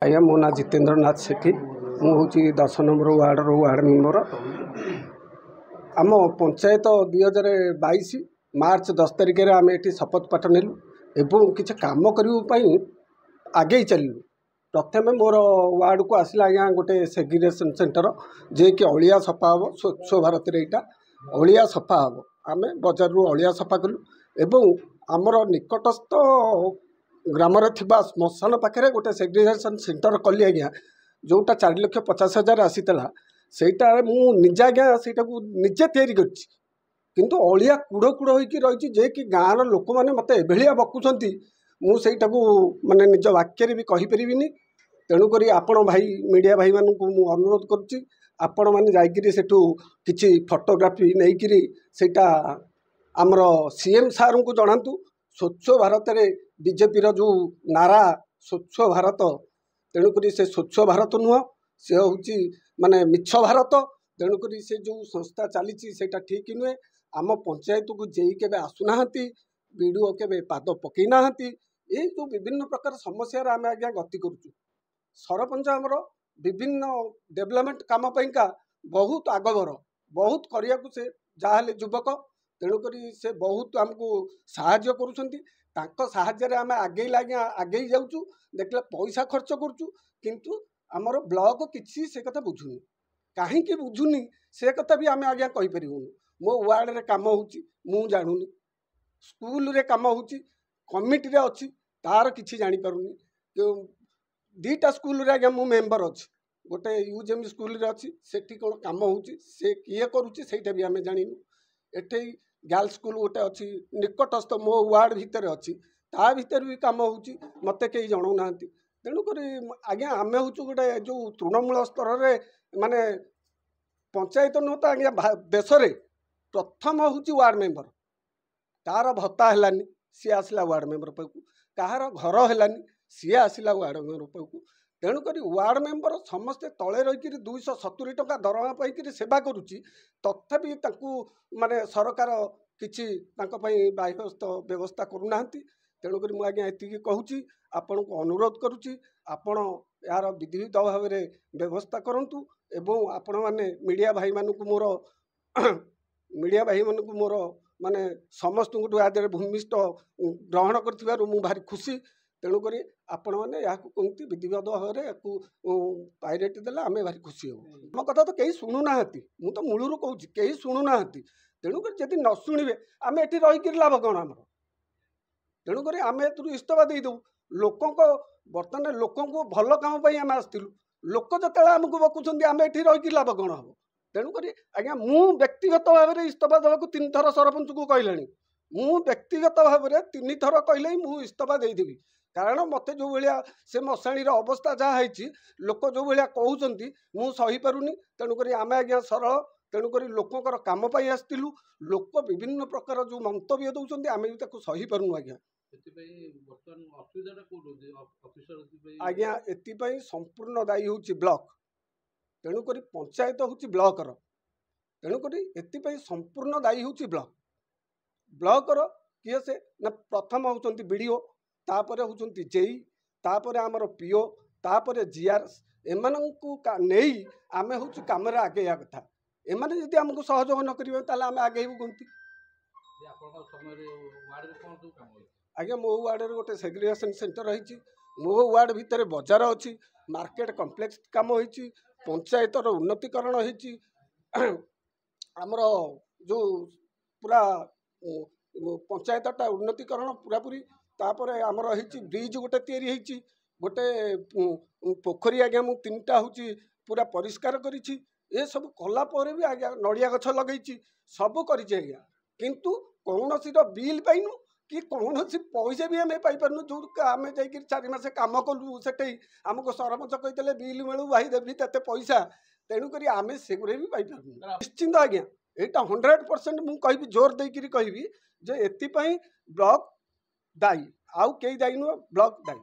आज्ञा मो ना जितेन्द्र नाथ सेठी मुझे 10 नंबर वार्ड मेम्बर आम पंचायत 2022 मार्च 10 तारिख में आम ये शपथ पाठ नेलु एवं किसी कम करने आगे चलू। प्रथम मोर वार्ड को आसला आज्ञा गोटे सेग्रीगेशन सेंटर जे कि अलिया सफा हम स्वच्छ भारत यहाँ अलिया सफा हम आम बजार अलिया सफा कलु एवं आमर निकटस्थ ग्राम श्मशान पाखे गोटे सेग्रीगेशन सेंटर कली आज्ञा जोटा 4,50,000 आसीला सेटा मुझे आज्ञा से निजे तैयारी किंतु अलिया कूड़ कूड़ होकर रही जे कि गाँव लोक मैंने मत एभलिया बकुंट मुझे माने निज वाक्य भी कहीपरिनी। तेणुक आपण भाई मीडिया भाई मानू अनुरोध करुच्ची आपण मैंने जाकि सेठू किसी फोटोग्राफी नहीं सेटा आमर सीएम सार को जनातु स्वच्छ भारत रे बीजेपी रो जो नारा स्वच्छ भारत तेणुक से स्वच्छ भारत नुह से हूँ माने मिछ भारत। तेणुक से जो संस्था चली ठीक नुहे आम पंचायत को जे के आसुना बीडीओ के पाद पकईना ये जो विभिन्न प्रकार समस्या आम आज्ञा गति करुचु। सरपंच आमर विभिन्न डेवलपमेंट काम पाइंका बहुत आगबर बहुत करिया को से जहाँ युवक तेणुक से बहुत आमको साहाय्य करुँच आम आगे आज्ञा आगे जाऊँ देखले पैसा खर्च करुचु किंतु आमर ब्लॉक किसी से कथा बुझुनी कहीं बुझुनी से कथा भी आम आज्ञा कहीपरूनी। मो वार्ड रे काम होची मु जानूनी स्कूल रे काम होची कमिटी रे अच्छी तार किसी जानी पारुनी दीटा स्कूल रे आज्ञा मु मेंबर अच्छी गोटे यूजेम स्कूल रे अच्छी सेठी कौन काम होची से किए करुची सेटा भी आम जानिनु। एठे गर्ल्स स्कूल गोटे अच्छी निकटस्थ मो वार्ड भितर अच्छी ता भीतर भी काम होची मते कई जणाऊ नांती। तेणुक आज्ञा आम हूँ गोटे जो तृणमूल स्तर रे माने पंचायत नुह तो आज्ञा देश रे प्रथम हूँ वार्ड मेंबर तार भत्ता है सी आसला वार्ड मेंबर पाखु कहार घर है सी आसला वार्ड मेंबर पाखु। तेणुक वार्ड मेंबर समस्ते तले रही 270 टंका दरमा पाई सेवा करुच्ची तथापि माने सरकार किसी बाह्यस्थ व्यवस्था करूना। तेणुक मुझे ये कहूँ आपण को अनुरोध करुच्ची आपण यार विधिवित भाव में व्यवस्था करूँ एवं आपण मैंने मीडिया भाई मानक मोर माने समस्त आदि भूमिष्ठ ग्रहण कर भारी खुशी। तेणुक आपण मैंने कहते विधिवत भाव में पायरेट देला आम भारी खुशी हो मो कथा तो कहीं शुणुना मु तो मूलर कहूँ कहीं शुणुना। तेणुक जदि न शुणे आम ये रहीकि लाभ कौन आमर। तेणुक आम ए इस्तफा देदेव लोक बर्तमान लोक भल काम आम आसलु लोक जो आमको बकुंट आम ये रहीकि लाभ कौन हम। तेणुक आज्ञा मु व्यक्तिगत भाव में इस्तफा देवा 3 थर सरपंच को कहला मु व्यक्तिगत भाव में 3 थर कहले मु इस्तफा देदेवी कारण मत जो भाया से मशाणी अवस्था जहाँ है लोक जो भाया कहते मु सही पारुनी। तेणुक आम आज्ञा सरल तेणुक लोकर कम आसलु लोक विभिन्न प्रकार जो मंतव्य दौरान आम भी सही पारुनु। आज्ञा एपाई संपूर्ण दायी हूँ ब्लॉक तेणुक पंचायत हूँ ब्लॉकर तेणुक एपाई संपूर्ण दायी हूँ ब्लॉकर किए से ना प्रथम होती बीडीओ तापर हूँ जेई तापर आमर पीओ तापर जीआरएस एमानंकु नहीं आम हूँ कम आगे कथा एमाने जदि आमको सहयोग न करेंगे ताले आम आगे कमती। आज्ञा मो वार्ड रे गोटे सेग्रीगेशन सेंटर रही मो वार्ड भितर बजार अच्छी मार्केट कम्प्लेक्स काम होती पंचायतर उन्नतीकरण होमर जो पूरा पंचायतटा उन्नतीकरण पूरा पूरी तापर आमर हो ब्रिज गोटे तैयारी गोटे पोखरी आज्ञा मु 3टा हूँ पूरा परिष्कार करी ए सब कलापर भी आज्ञा नड़िया गछ लगे सब करिछि आज्ञा किंतु कौन बिल पाइनु कि कौन पैसा भी आम पाइपारनु जो आम जा 4 मास कम कलु से आमको सरपंच कहते बिल मिलू भाई देवी तेते पैसा तेणुक आम से भी पाइपारनु निश्चिंत आज्ञा यहाँ 100% मुझे कहि जोर देकर कहि जे एपाई ब्लॉक दायी आउ कई दायी नुह ब्लॉक दायी।